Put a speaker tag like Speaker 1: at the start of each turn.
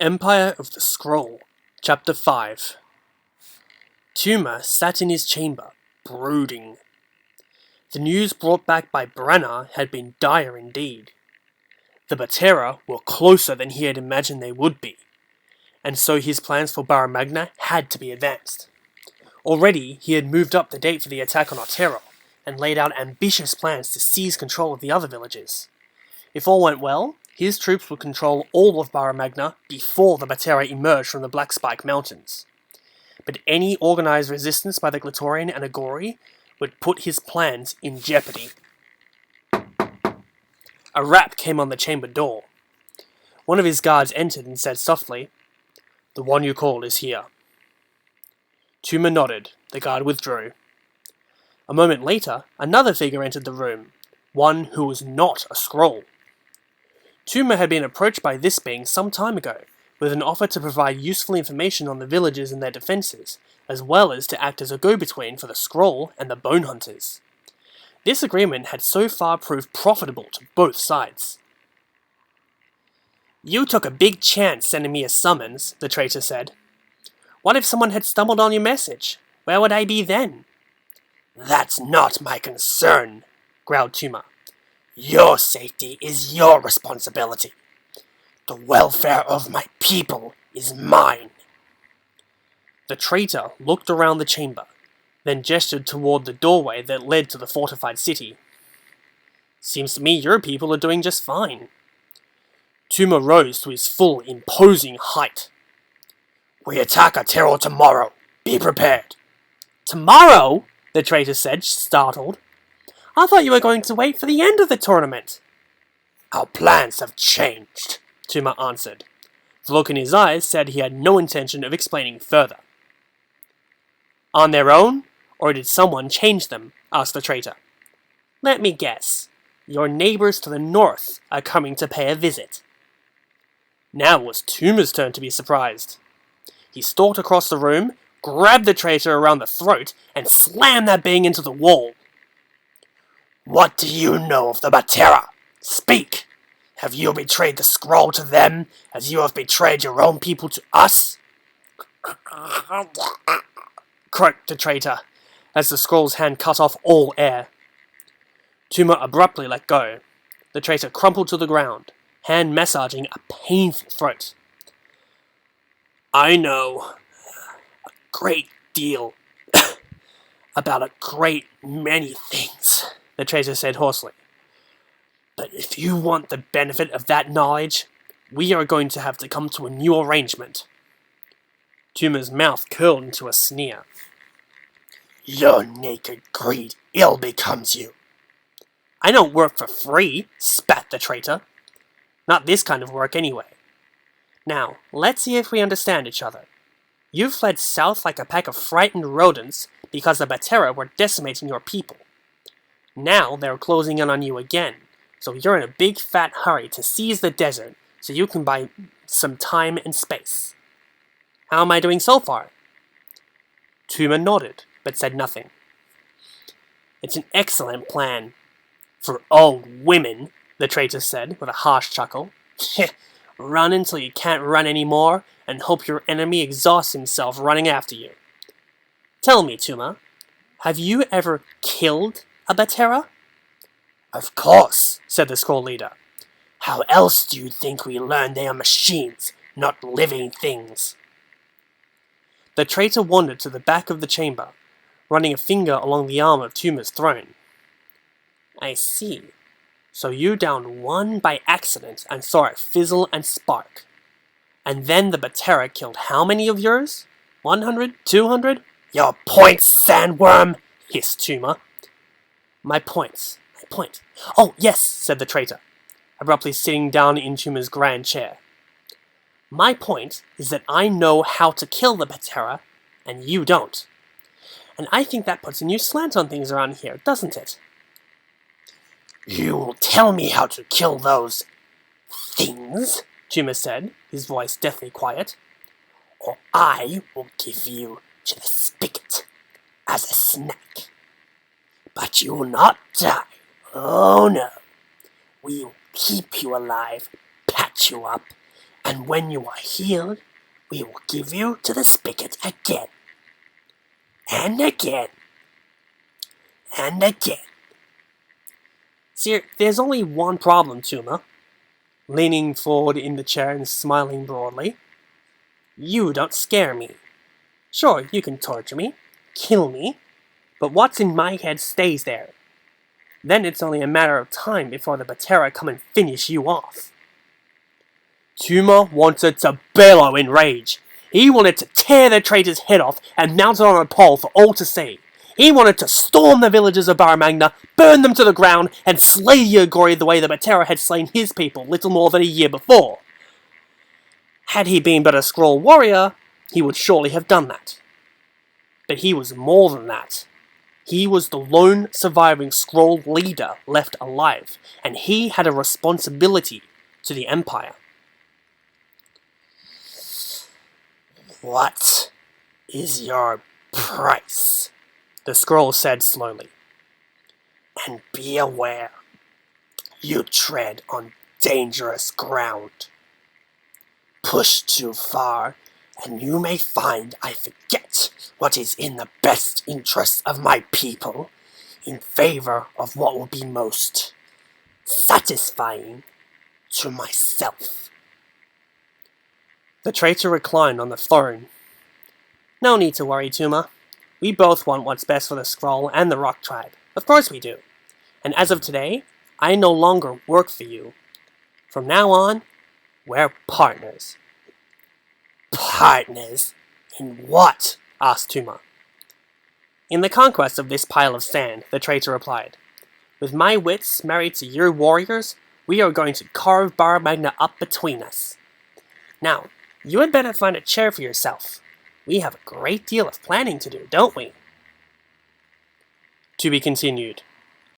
Speaker 1: Empire of the Skrall, Chapter 5. Tuma sat in his chamber, brooding. The news brought back by Branna had been dire indeed. The Batera were closer than he had imagined they would be, and so his plans for Bara Magna had to be advanced. Already he had moved up the date for the attack on Otero, and laid out ambitious plans to seize control of the other villages. If all went well, his troops would control all of Bara Magna before the Batera emerged from the Black Spike Mountains. But any organized resistance by the Glatorian and Agori would put his plans in jeopardy. A rap came on the chamber door. One of his guards entered and said softly, "The one you called is here." Tuma nodded. The guard withdrew. A moment later, another figure entered the room, one who was not a Skrall. Tuma had been approached by this being some time ago, with an offer to provide useful information on the villages and their defences, as well as to act as a go-between for the Skrall and the Bone Hunters. This agreement had so far proved profitable to both sides. "You took a big chance sending me a summons," the traitor said. "What if someone had stumbled on your message? Where would I be then?" "That's not my concern," growled Tuma. "Your safety is your responsibility. The welfare of my people is mine." The traitor looked around the chamber, then gestured toward the doorway that led to the fortified city. "Seems to me your people are doing just fine." Tuma rose to his full, imposing height. "We attack Otero tomorrow. Be prepared." "Tomorrow?" the traitor said, startled. "I thought you were going to wait for the end of the tournament." "Our plans have changed," Tuma answered. The look in his eyes said he had no intention of explaining further. "On their own, or did someone change them?" asked the traitor. "Let me guess. Your neighbors to the north are coming to pay a visit." Now it was Tuma's turn to be surprised. He stalked across the room, grabbed the traitor around the throat, and slammed that being into the wall. "What do you know of the Batera? Speak! Have you betrayed the Skrall to them, as you have betrayed your own people to us?" croaked the traitor, as the Skrall's hand cut off all air. Tuma abruptly let go. The traitor crumpled to the ground, hand massaging a painful throat. "I know a great deal about a great many things," the traitor said hoarsely. "But if you want the benefit of that knowledge, we are going to have to come to a new arrangement." Tuma's mouth curled into a sneer. "Your naked greed ill becomes you." "I don't work for free," spat the traitor. "Not this kind of work, anyway. Now, let's see if we understand each other. You fled south like a pack of frightened rodents because the Batera were decimating your people. Now they're closing in on you again, so you're in a big fat hurry to seize the desert so you can buy some time and space. How am I doing so far?" Tuma nodded, but said nothing. "It's an excellent plan. For old women," the traitor said with a harsh chuckle. "Run until you can't run anymore, and hope your enemy exhausts himself running after you. Tell me, Tuma, have you ever killed a Batera?" "Of course," said the Skrall leader. "How else do you think we learned they are machines, not living things?" The traitor wandered to the back of the chamber, running a finger along the arm of Tuma's throne. "I see. So you downed one by accident and saw it fizzle and spark. And then the Batera killed how many of yours? 100? 200? "Your points, sandworm!" hissed Tuma. My point. "Oh, yes," said the traitor, abruptly sitting down in Tuma's grand chair. "My point is that I know how to kill the Batera, and you don't. And I think that puts a new slant on things around here, doesn't it?" "You will tell me how to kill those things," Tuma said, his voice deathly quiet, "or I will give you to the spigot as a snack. But you will not die. Oh no. We will keep you alive, patch you up, And when you are healed, we will give you to the spigot again. And again. And again. See, there's only one problem, Tuma. Leaning forward in the chair and smiling broadly. You don't scare me. Sure, you can torture me, kill me, but what's in my head stays there. Then it's only a matter of time before the Batera come and finish you off. Tuma wanted to bellow in rage. He wanted to tear the traitor's head off and mount it on a pole for all to see. He wanted to storm the villages of Bara Magna, burn them to the ground, and slay the Ogori the way the Batera had slain his people little more than a year before. Had he been but a Skrall warrior, he would surely have done that. But he was more than that. He was the lone surviving Skrall leader left alive, and he had a responsibility to the Empire. What is your price? The Skrall said slowly. And be aware, you tread on dangerous ground. Push too far, and you may find I forget what is in the best interest of my people in favor of what will be most satisfying to myself. The traitor reclined on the throne. No need to worry, Tuma. We both want what's best for the Skrall and the Rock Tribe. Of course we do. And as of today, I no longer work for you. From now on, we're partners. Partners? In what? Asked Tuma. In the conquest of this pile of sand, the traitor replied. With my wits married to your warriors, we are going to carve Bara Magna up between us. Now, you had better find a chair for yourself. We have a great deal of planning to do, don't we? To be continued.